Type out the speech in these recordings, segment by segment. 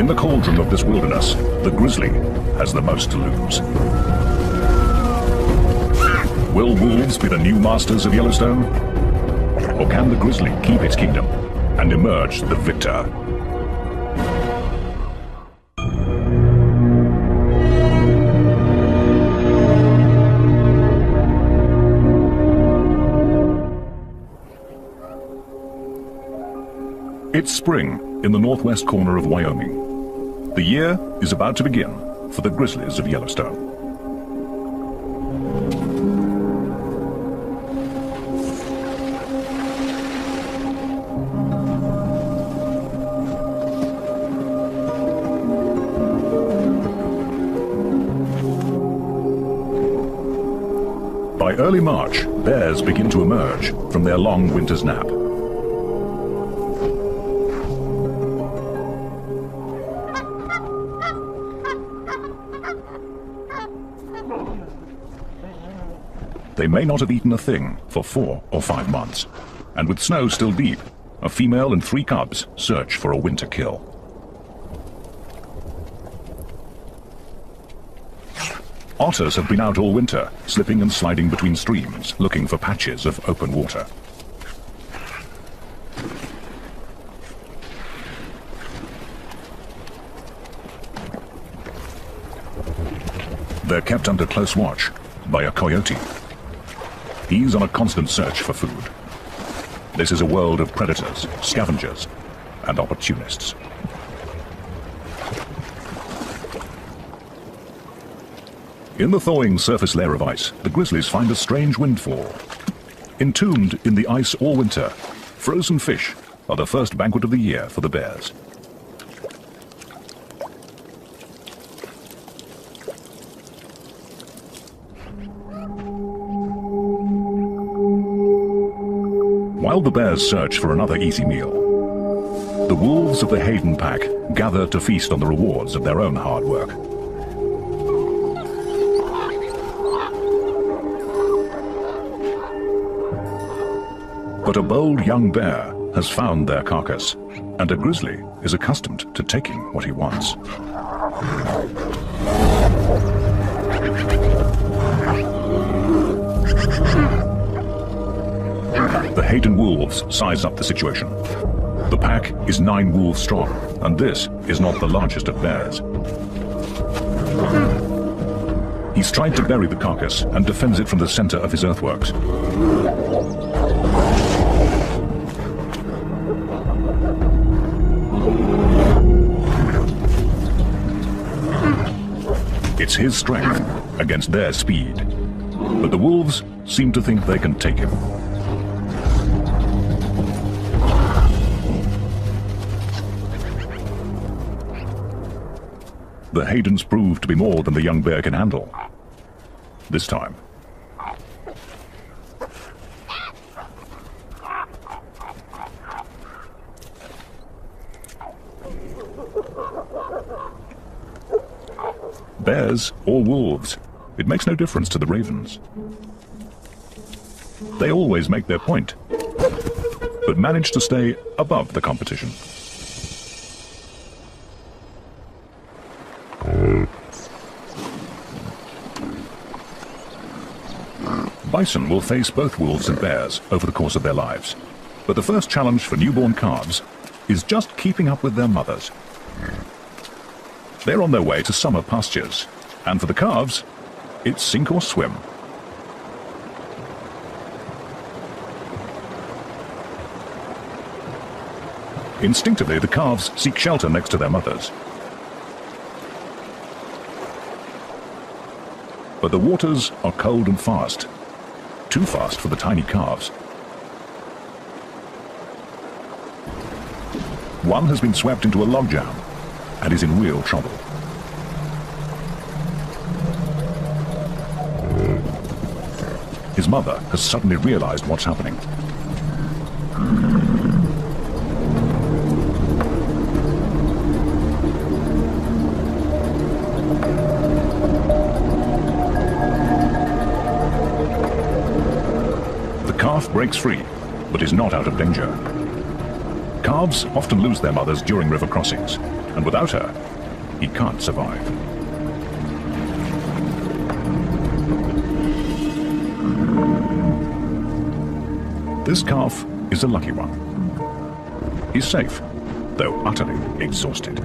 In the cauldron of this wilderness, the grizzly has the most to lose. Will wolves be the new masters of Yellowstone? Or can the grizzly keep its kingdom and emerge the victor? It's spring in the northwest corner of Wyoming. The year is about to begin for the grizzlies of Yellowstone. By early March, bears begin to emerge from their long winter's nap. They may not have eaten a thing for 4 or 5 months, and with snow still deep, a female and 3 cubs search for a winter kill. Otters have been out all winter, slipping and sliding between streams, looking for patches of open water. They're kept under close watch by a coyote. He's on a constant search for food. This is a world of predators, scavengers, and opportunists. In the thawing surface layer of ice, the grizzlies find a strange windfall. Entombed in the ice all winter, frozen fish are the first banquet of the year for the bears. While the bears search for another easy meal, the wolves of the Hayden pack gather to feast on the rewards of their own hard work. But a bold young bear has found their carcass, and a grizzly is accustomed to taking what he wants. The Hayden wolves size up the situation. The pack is 9 wolves strong, and this is not the largest of bears. He's tried to bury the carcass and defends it from the center of his earthworks. It's his strength against their speed, but the wolves seem to think they can take him. The Haydens prove to be more than the young bear can handle. This time. Bears or wolves, it makes no difference to the ravens. They always make their point, but manage to stay above the competition. Bison will face both wolves and bears over the course of their lives, but the first challenge for newborn calves is just keeping up with their mothers. They're on their way to summer pastures, and for the calves, it's sink or swim. Instinctively, the calves seek shelter next to their mothers. But the waters are cold and fast. Too fast for the tiny calves. One has been swept into a logjam and is in real trouble. His mother has suddenly realized what's happening. The calf breaks free, but is not out of danger. Calves often lose their mothers during river crossings, and without her, he can't survive. This calf is a lucky one. He's safe, though utterly exhausted.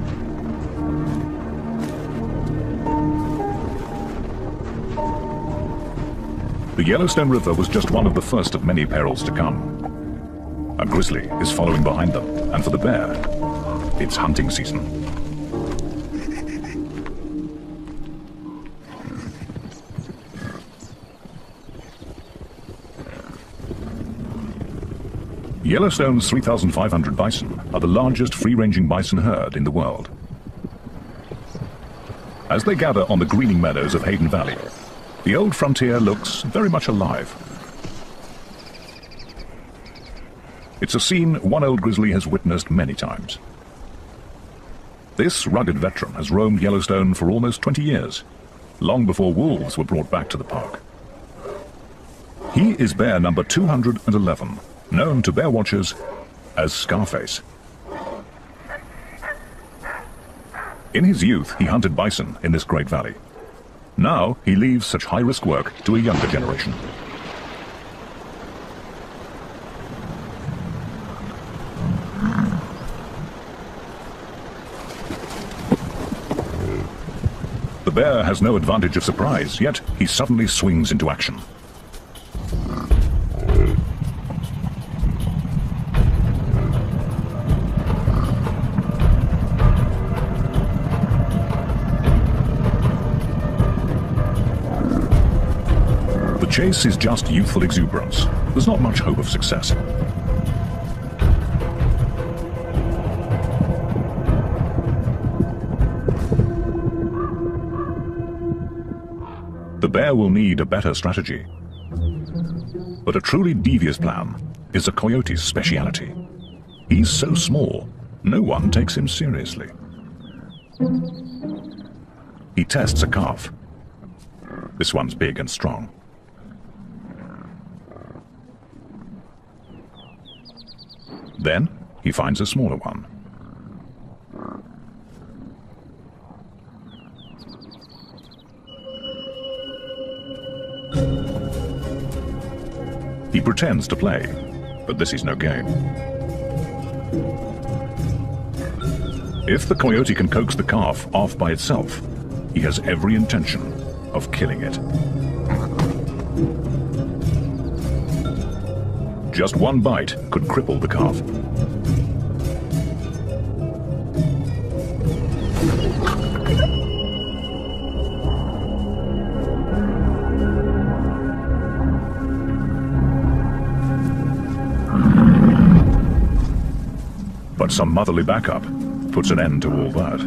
The Yellowstone River was just one of the first of many perils to come. A grizzly is following behind them, and for the bear, it's hunting season. Yellowstone's 3,500 bison are the largest free-ranging bison herd in the world. As they gather on the greening meadows of Hayden Valley, the old frontier looks very much alive. It's a scene one old grizzly has witnessed many times. This rugged veteran has roamed Yellowstone for almost 20 years, long before wolves were brought back to the park. He is bear number 211, known to bear watchers as Scarface. In his youth, he hunted bison in this great valley. Now, he leaves such high-risk work to a younger generation. The bear has no advantage of surprise, yet he suddenly swings into action. The chase is just youthful exuberance. There's not much hope of success. The bear will need a better strategy. But a truly devious plan is a coyote's speciality. He's so small, no one takes him seriously. He tests a calf. This one's big and strong. Then he finds a smaller one. He pretends to play, but this is no game. If the coyote can coax the calf off by itself, he has every intention of killing it. Just one bite could cripple the calf. But some motherly backup puts an end to all that.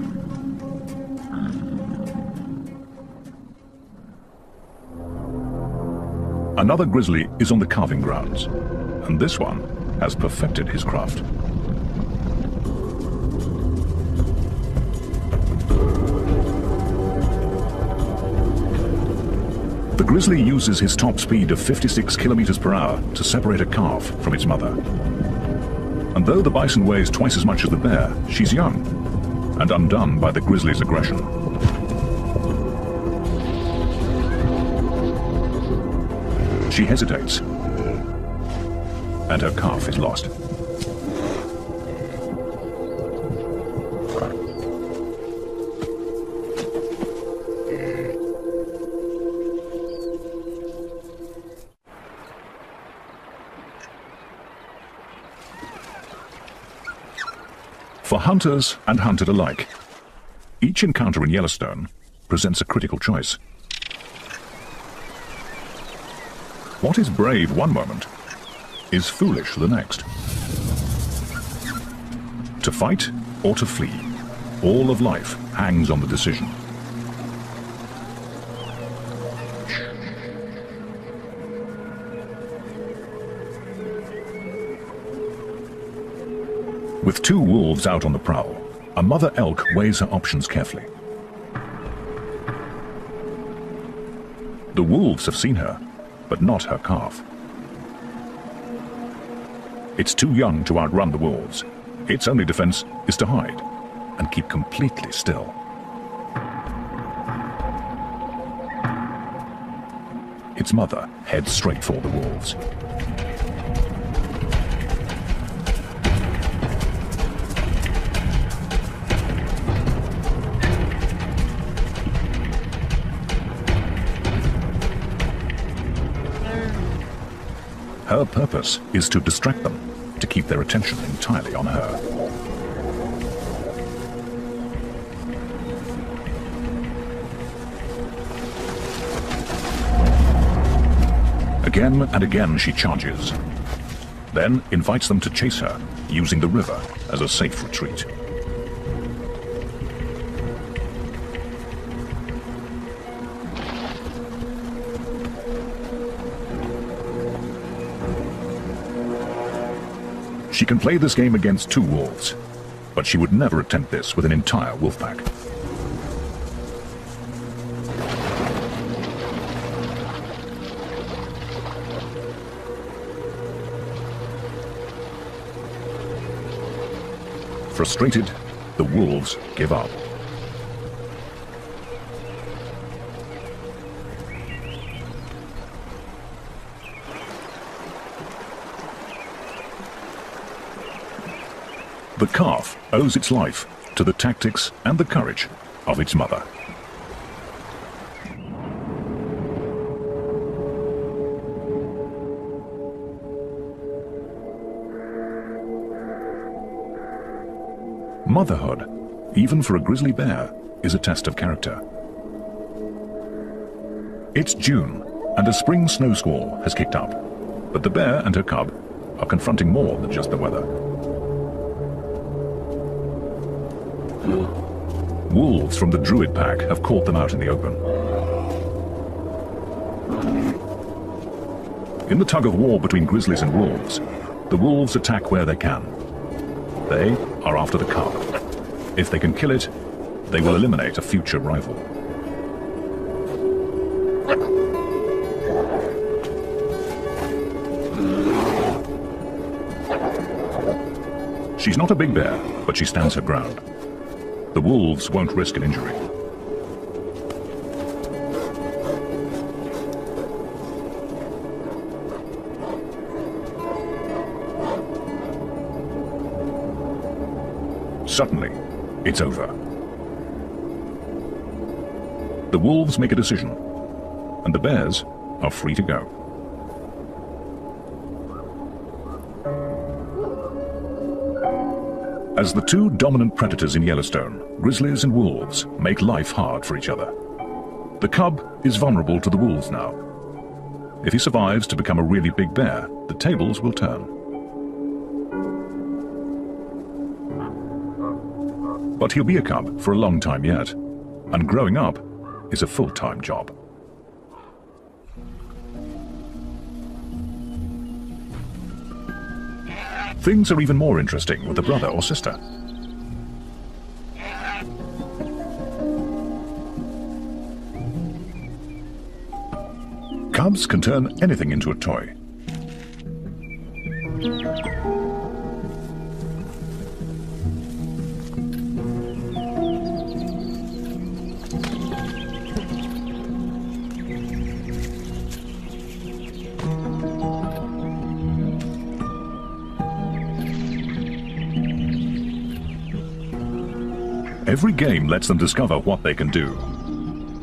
Another grizzly is on the calving grounds, and this one has perfected his craft. The grizzly uses his top speed of 56 kilometers per hour to separate a calf from its mother. And though the bison weighs twice as much as the bear, she's young and undone by the grizzly's aggression. She hesitates, and her calf is lost. For hunters and hunted alike, each encounter in Yellowstone presents a critical choice. What is brave one moment is foolish the next. To fight or to flee, all of life hangs on the decision. With two wolves out on the prowl, a mother elk weighs her options carefully. The wolves have seen her, but not her calf. It's too young to outrun the wolves. Its only defense is to hide, and keep completely still. Its mother heads straight for the wolves. Her purpose is to distract them, to keep their attention entirely on her. Again and again she charges, then invites them to chase her, using the river as a safe retreat. She can play this game against 2 wolves, but she would never attempt this with an entire wolf pack. Frustrated, the wolves give up. The calf owes its life to the tactics and the courage of its mother. Motherhood, even for a grizzly bear, is a test of character. It's June, and a spring snow squall has kicked up, but the bear and her cub are confronting more than just the weather. Wolves from the Druid pack have caught them out in the open. In the tug-of-war between grizzlies and wolves, the wolves attack where they can. They are after the cub. If they can kill it, they will eliminate a future rival. She's not a big bear, but she stands her ground. The wolves won't risk an injury. Suddenly, it's over. The wolves make a decision, and the bears are free to go. As the 2 dominant predators in Yellowstone, grizzlies and wolves, make life hard for each other. The cub is vulnerable to the wolves now. If he survives to become a really big bear, the tables will turn. But he'll be a cub for a long time yet, and growing up is a full-time job. Things are even more interesting with a brother or sister. Cubs can turn anything into a toy. Every game lets them discover what they can do,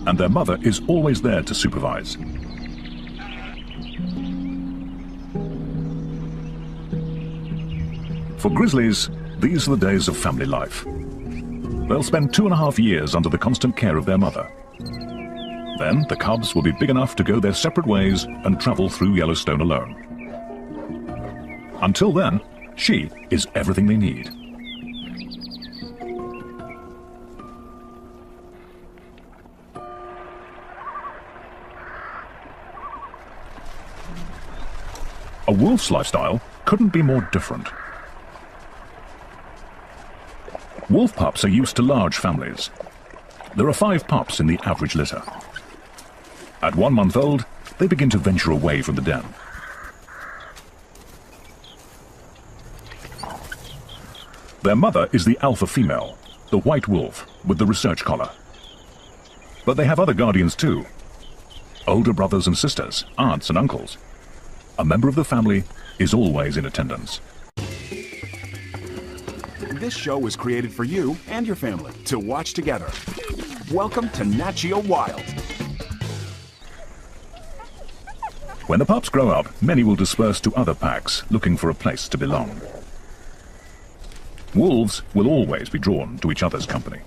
and their mother is always there to supervise. For grizzlies, these are the days of family life. They'll spend 2.5 years under the constant care of their mother. Then the cubs will be big enough to go their separate ways and travel through Yellowstone alone. Until then, she is everything they need. A wolf's lifestyle couldn't be more different. Wolf pups are used to large families. There are 5 pups in the average litter. At 1 month old, they begin to venture away from the den. Their mother is the alpha female, the white wolf with the research collar. But they have other guardians too. Older brothers and sisters, aunts and uncles. A member of the family is always in attendance. This show was created for you and your family to watch together. Welcome to Nat Geo Wild. When the pups grow up, many will disperse to other packs, looking for a place to belong. Wolves will always be drawn to each other's company.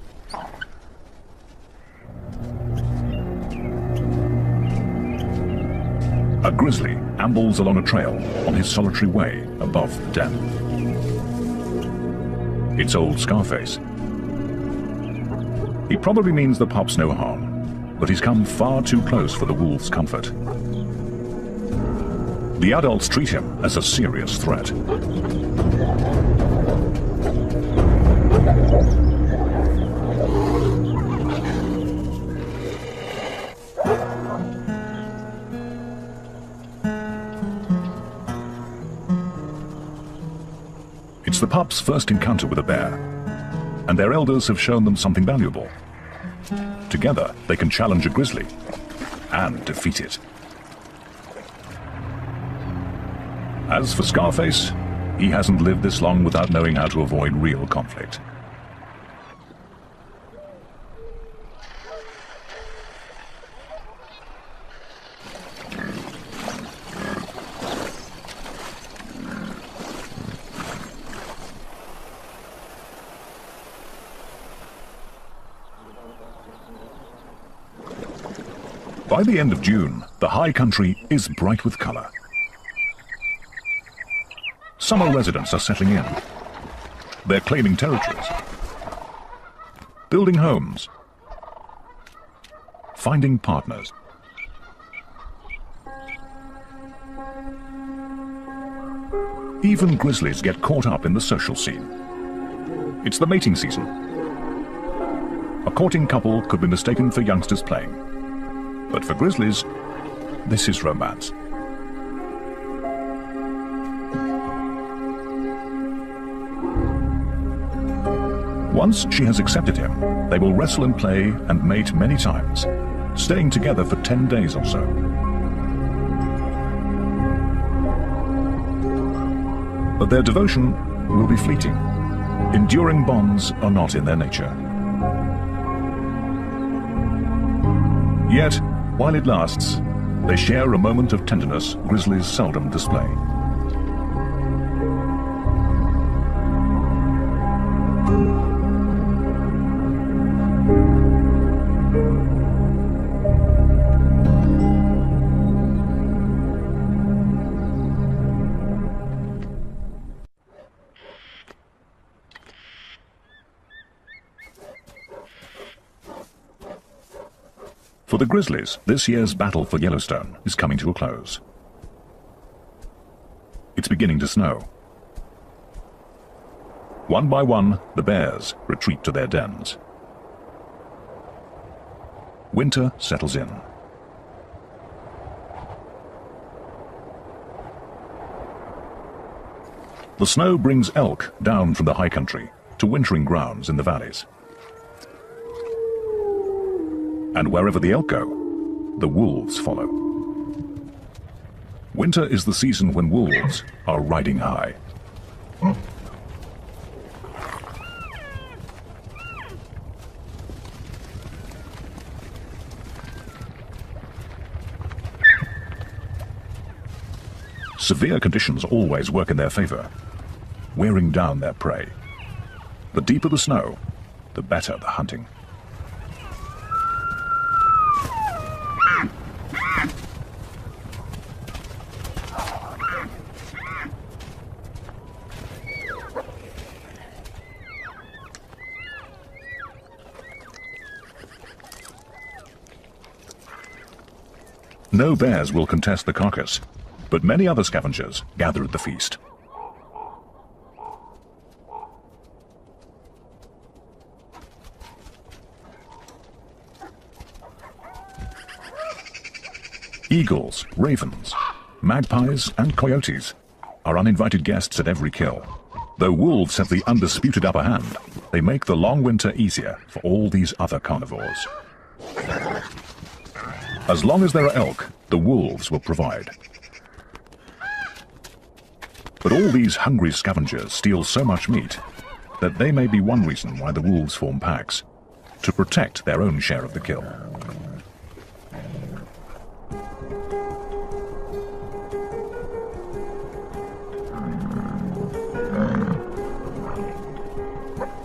A grizzly ambles along a trail on his solitary way above the den. It's old Scarface. He probably means the pups no harm, but he's come far too close for the wolves' comfort. The adults treat him as a serious threat. It's the pups' first encounter with a bear, and their elders have shown them something valuable. Together, they can challenge a grizzly and defeat it. As for Scarface, he hasn't lived this long without knowing how to avoid real conflict. By the end of June, the high country is bright with color. Summer residents are settling in. They're claiming territories, building homes, finding partners. Even grizzlies get caught up in the social scene. It's the mating season. A courting couple could be mistaken for youngsters playing. But for grizzlies, this is romance. Once she has accepted him, they will wrestle and play and mate many times, staying together for 10 days or so. But their devotion will be fleeting. Enduring bonds are not in their nature. Yet, while it lasts, they share a moment of tenderness grizzlies seldom display. For the grizzlies, this year's battle for Yellowstone is coming to a close. It's beginning to snow. One by one, the bears retreat to their dens. Winter settles in. The snow brings elk down from the high country to wintering grounds in the valleys. And wherever the elk go, the wolves follow. Winter is the season when wolves are riding high. Severe conditions always work in their favor, wearing down their prey. The deeper the snow, the better the hunting. No bears will contest the carcass, but many other scavengers gather at the feast. Eagles, ravens, magpies, and coyotes are uninvited guests at every kill. Though wolves have the undisputed upper hand, they make the long winter easier for all these other carnivores. As long as there are elk, the wolves will provide. But all these hungry scavengers steal so much meat that they may be one reason why the wolves form packs, to protect their own share of the kill.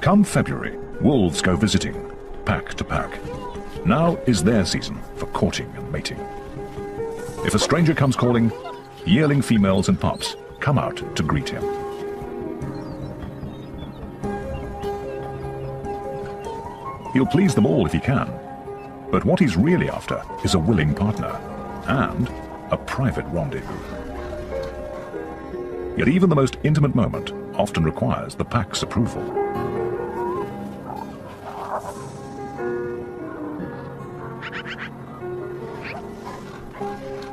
Come February, wolves go visiting, pack to pack. Now is their season for courting and mating. If a stranger comes calling, yearling females and pups come out to greet him. He'll please them all if he can, but what he's really after is a willing partner and a private rendezvous. Yet even the most intimate moment often requires the pack's approval.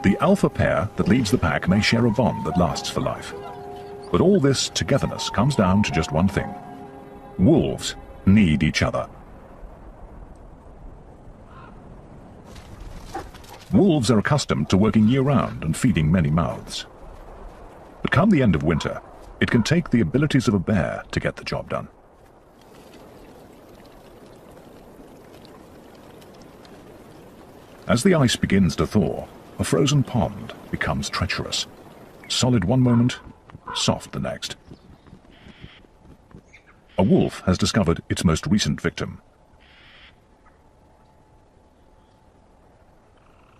The alpha pair that leads the pack may share a bond that lasts for life. But all this togetherness comes down to just one thing. Wolves need each other. Wolves are accustomed to working year-round and feeding many mouths. But come the end of winter, it can take the abilities of a bear to get the job done. As the ice begins to thaw, a frozen pond becomes treacherous. Solid one moment, soft the next. A wolf has discovered its most recent victim.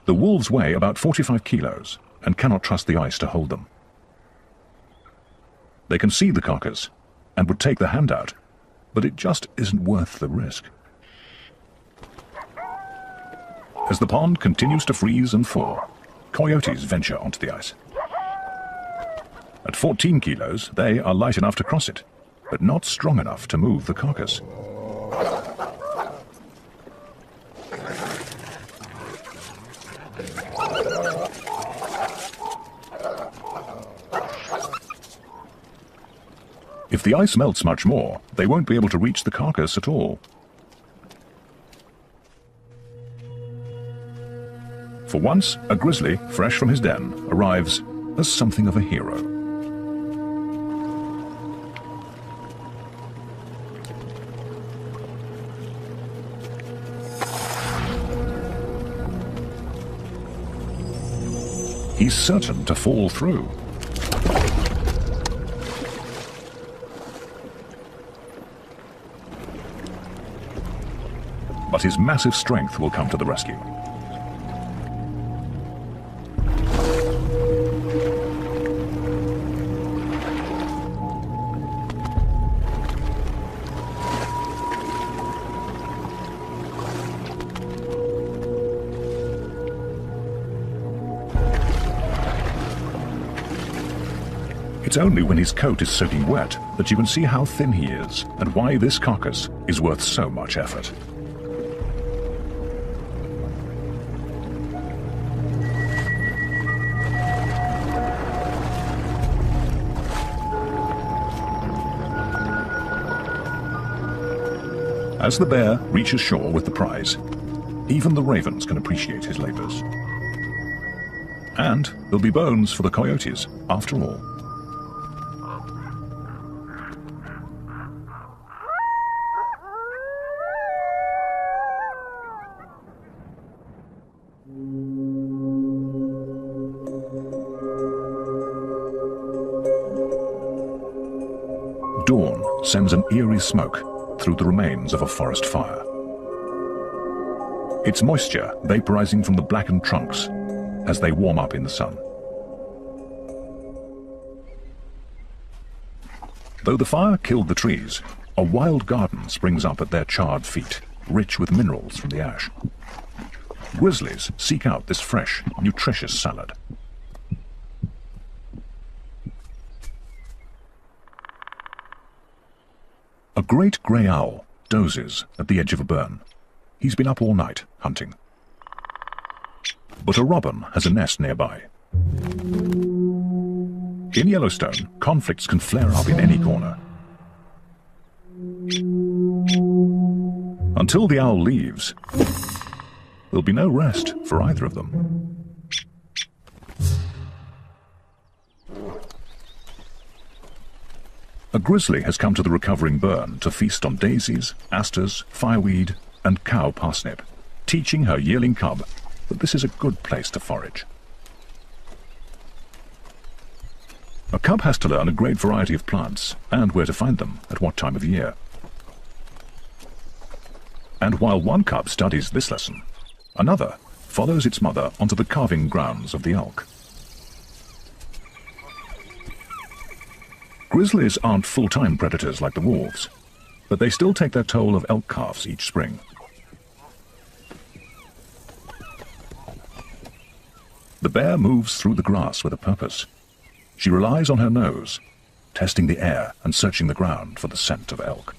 The wolves weigh about 45 kilos and cannot trust the ice to hold them. They can see the carcass and would take the hand out, but it just isn't worth the risk. As the pond continues to freeze and thaw, coyotes venture onto the ice. At 14 kilos, they are light enough to cross it, but not strong enough to move the carcass. If the ice melts much more, they won't be able to reach the carcass at all. For once, a grizzly, fresh from his den, arrives as something of a hero. He's certain to fall through. But his massive strength will come to the rescue. It's only when his coat is soaking wet that you can see how thin he is and why this carcass is worth so much effort. As the bear reaches shore with the prize, even the ravens can appreciate his labors. And there'll be bones for the coyotes, after all. Dawn sends an eerie smoke through the remains of a forest fire. It's moisture vaporizing from the blackened trunks as they warm up in the sun. Though the fire killed the trees, a wild garden springs up at their charred feet, rich with minerals from the ash. Grizzlies seek out this fresh, nutritious salad. A great grey owl dozes at the edge of a burn. He's been up all night hunting. But a robin has a nest nearby. In Yellowstone, conflicts can flare up in any corner. Until the owl leaves, there'll be no rest for either of them. A grizzly has come to the recovering burn to feast on daisies, asters, fireweed, and cow parsnip, teaching her yearling cub that this is a good place to forage. A cub has to learn a great variety of plants and where to find them at what time of year. And while one cub studies this lesson, another follows its mother onto the calving grounds of the elk. Grizzlies aren't full-time predators like the wolves, but they still take their toll of elk calves each spring. The bear moves through the grass with a purpose. She relies on her nose, testing the air and searching the ground for the scent of elk.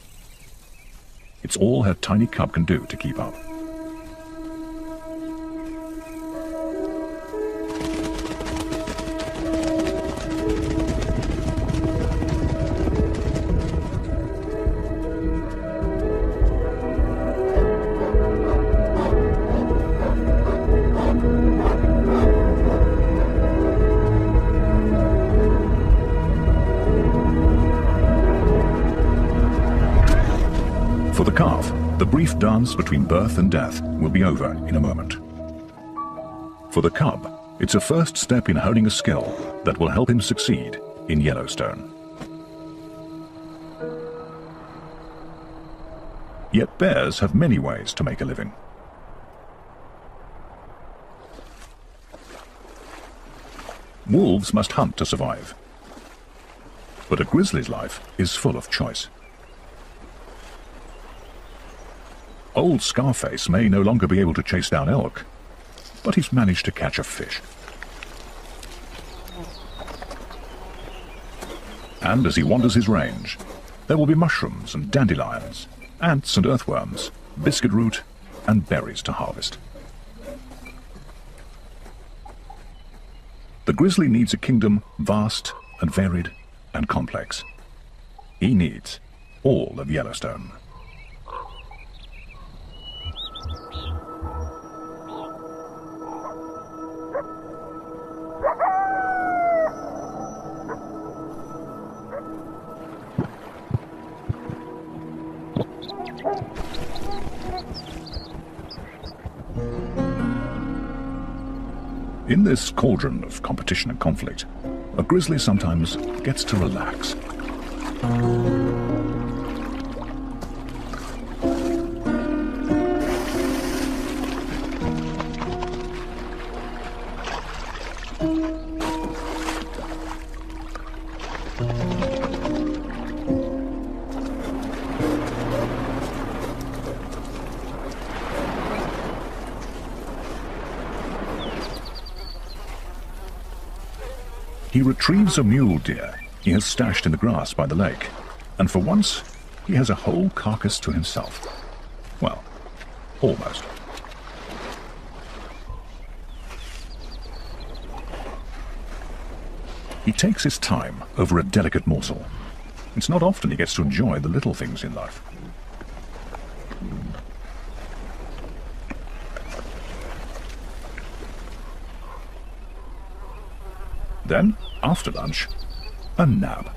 It's all her tiny cub can do to keep up. For the calf, the brief dance between birth and death will be over in a moment. For the cub, it's a first step in honing a skill that will help him succeed in Yellowstone. Yet bears have many ways to make a living. Wolves must hunt to survive. But a grizzly's life is full of choice. Old Scarface may no longer be able to chase down elk, but he's managed to catch a fish. And as he wanders his range, there will be mushrooms and dandelions, ants and earthworms, biscuit root and berries to harvest. The grizzly needs a kingdom vast and varied and complex. He needs all of Yellowstone. In this cauldron of competition and conflict, a grizzly sometimes gets to relax. He retrieves a mule deer he has stashed in the grass by the lake, and for once he has a whole carcass to himself. Well, almost. He takes his time over a delicate morsel. It's not often he gets to enjoy the little things in life. Then, after lunch, a nap.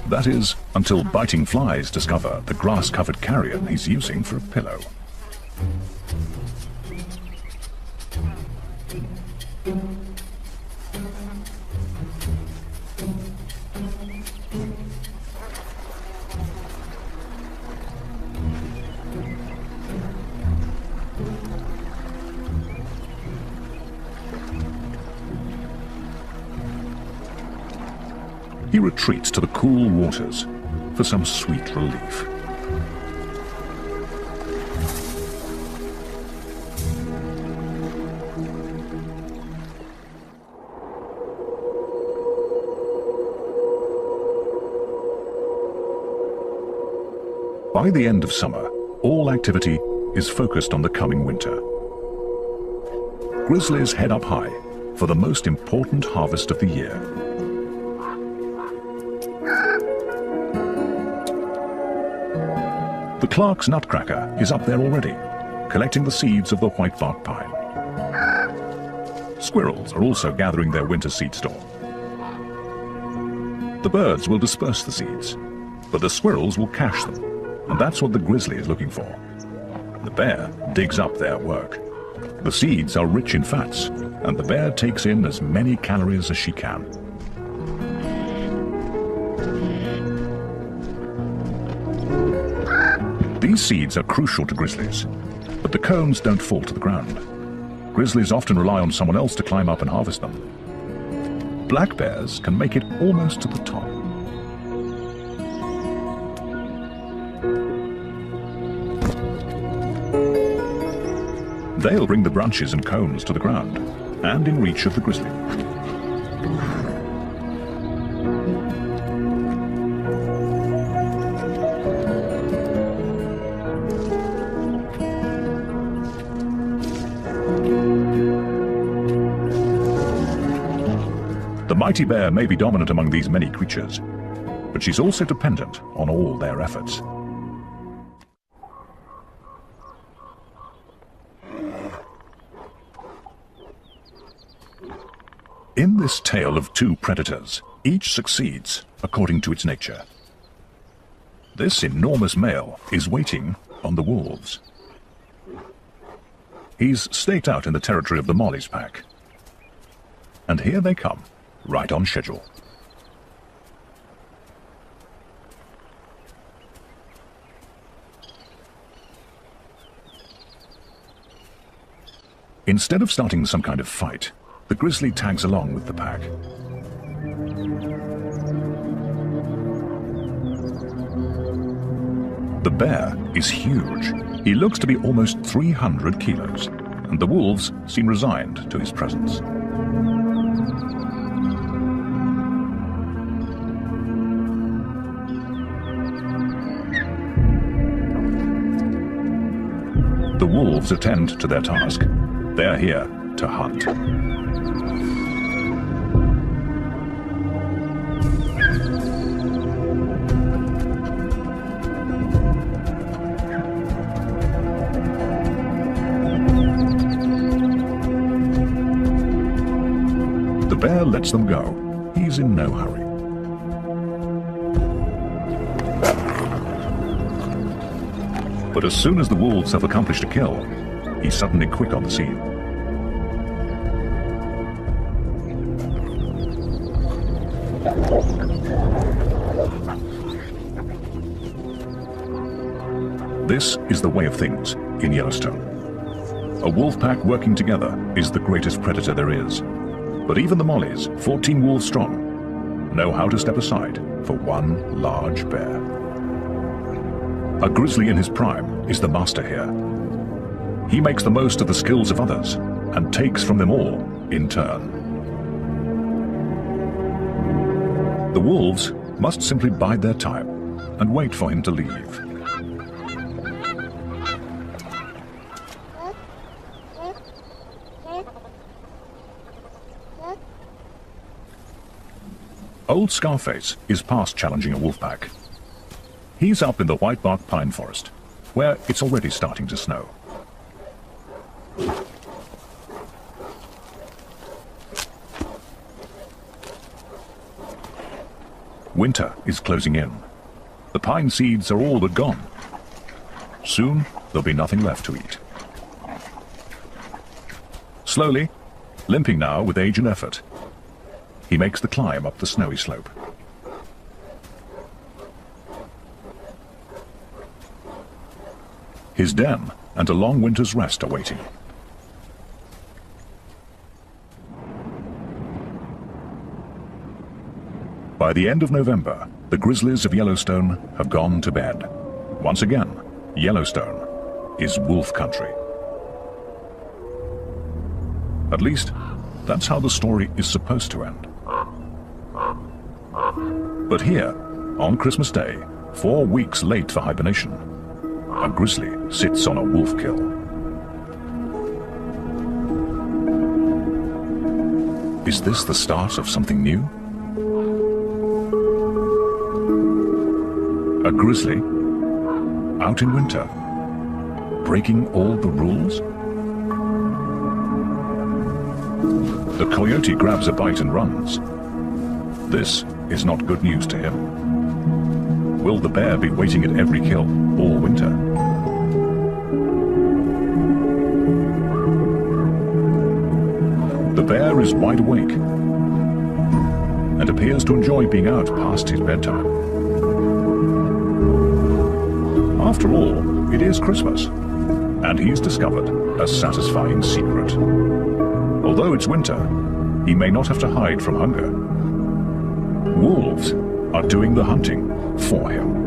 That is, until biting flies discover the grass-covered carrion he's using for a pillow. He retreats to the cool waters for some sweet relief. By the end of summer, all activity is focused on the coming winter. Grizzlies head up high for the most important harvest of the year. The Clark's nutcracker is up there already, collecting the seeds of the whitebark pine. Squirrels are also gathering their winter seed store. The birds will disperse the seeds, but the squirrels will cache them, and that's what the grizzly is looking for. The bear digs up their work. The seeds are rich in fats, and the bear takes in as many calories as she can. These seeds are crucial to grizzlies, but the cones don't fall to the ground. Grizzlies often rely on someone else to climb up and harvest them. Black bears can make it almost to the top. They'll bring the branches and cones to the ground and in reach of the grizzly. The mighty bear may be dominant among these many creatures, but she's also dependent on all their efforts. In this tale of two predators, each succeeds according to its nature. This enormous male is waiting on the wolves. He's staked out in the territory of the Molly's pack. And here they come, right on schedule. Instead of starting some kind of fight, the grizzly tags along with the pack. The bear is huge. He looks to be almost 300 kilos, and the wolves seem resigned to his presence. The wolves attend to their task. They're here to hunt. The bear lets them go. He's in no hurry. But as soon as the wolves have accomplished a kill, he's suddenly quick on the scene. This is the way of things in Yellowstone. A wolf pack working together is the greatest predator there is. But even the Mollies, 14 wolves strong, know how to step aside for one large bear. A grizzly in his prime is the master here. He makes the most of the skills of others and takes from them all in turn. The wolves must simply bide their time and wait for him to leave. Old Scarface is past challenging a wolf pack. He's up in the whitebark pine forest, where it's already starting to snow. Winter is closing in. The pine seeds are all but gone. Soon, there'll be nothing left to eat. Slowly, limping now with age and effort, he makes the climb up the snowy slope. His den and a long winter's rest are waiting. By the end of November, the grizzlies of Yellowstone have gone to bed. Once again, Yellowstone is wolf country. At least, that's how the story is supposed to end. But here, on Christmas Day, 4 weeks late for hibernation, a grizzly sits on a wolf kill. Is this the start of something new? A grizzly, out in winter, breaking all the rules? The coyote grabs a bite and runs. This is not good news to him. Will the bear be waiting at every kill all winter? The bear is wide awake and appears to enjoy being out past his bedtime. After all, it is Christmas, and he's discovered a satisfying secret. Although it's winter, he may not have to hide from hunger. Wolves are doing the hunting for him.